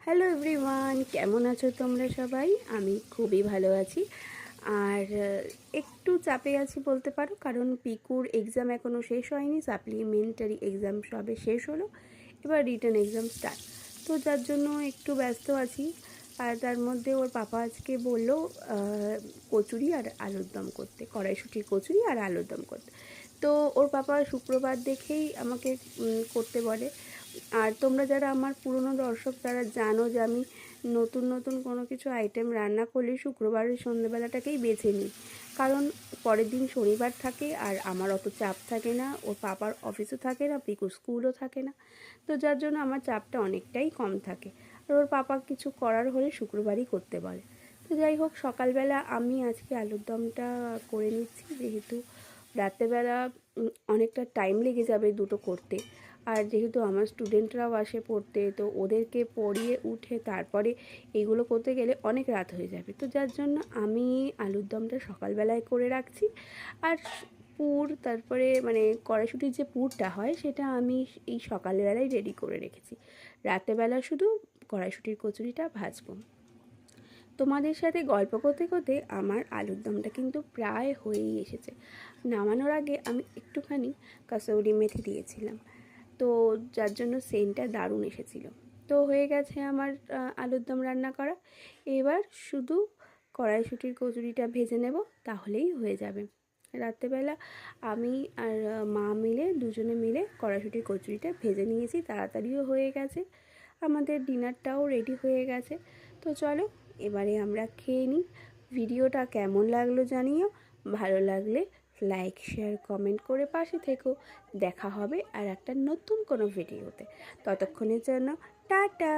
Hello everyone, কেমন আছো তোমরা সবাই? আমি খুবই ভালো আছি। আর একটু চাপে আছি বলতে পারো, কারণ পিকুর এক্সাম এখনও শেষ হয়নি। সাপ্লিমেন্টারি এক্সাম সবে শেষ হলো, এবার রিটেন এক্সাম স্টার্ট। তো যার জন্য একটু ব্যস্ত আছি। আর তার মধ্যে ওর পাপা আজকে বললো কচুরি আর আলুর দম করতে, কড়াইশুঁটির কচুরি আর আলুর দম করতে। তো ওর পাপা শুক্রবার দেখেই আমাকে করতে বলে। আর তোমরা যারা আমার পুরনো দর্শক তারা জানো যে আমি নতুন নতুন কোনো কিছু আইটেম রান্না করলে শুক্রবারের সন্ধ্যেবেলাটাকেই বেছে নিই, কারণ পরের দিন শনিবার থাকে আর আমার অত চাপ থাকে না, ওর পাপার অফিসও থাকে না, পিকুর স্কুলও থাকে না। তো যার জন্য আমার চাপটা অনেকটাই কম থাকে। আর ওর পাপা কিছু করার হলে শুক্রবারই করতে বলে। তো যাই হোক, সকালবেলা আমি আজকে আলুর দমটা করে নিচ্ছি, যেহেতু রাত্রেবেলা অনেকটা টাইম লেগে যাবে দুটো করতে। আর যেহেতু আমার স্টুডেন্টরাও আসে পড়তে, তো ওদেরকে পড়িয়ে উঠে তারপরে এইগুলো করতে গেলে অনেক রাত হয়ে যাবে। তো যার জন্য আমি আলুর দমটা সকালবেলায় করে রাখছি। আর পুর, তারপরে মানে কড়াইশুঁটির যে পুরটা হয় সেটা আমি এই সকালবেলায় রেডি করে রেখেছি। রাতেবেলা শুধু কড়াইশুঁটির কচুরিটা ভাজবো। তোমাদের সাথে গল্প করতে করতে আমার আলুর দমটা কিন্তু প্রায় হয়েই এসেছে। নামানোর আগে আমি একটুখানি কাসৌরি মেথি দিয়েছিলাম, তো যার জন্য সেন্টটা দারুণ এসেছিলো। তো হয়ে গেছে আমার আলুর দম রান্না করা। এবার শুধু কড়াইশুঁটির কচুরিটা ভেজে নেব, তাহলেই হয়ে যাবে। রাত্রেবেলা আমি আর মা মিলে দুজনে মিলে কড়াইশুঁটির কচুরিটা ভেজে নিয়েছি, তাড়াতাড়িও হয়ে গেছে, আমাদের ডিনারটাও রেডি হয়ে গেছে। তো চলো এবারে আমরা খেয়ে নিই। ভিডিওটা কেমন লাগলো জানিও, ভালো লাগলে লাইক শেয়ার কমেন্ট করে পাশে থেকো। দেখা হবে আর একটা নতুন কোনো ভিডিওতে। ততক্ষণের জন্য টাটা।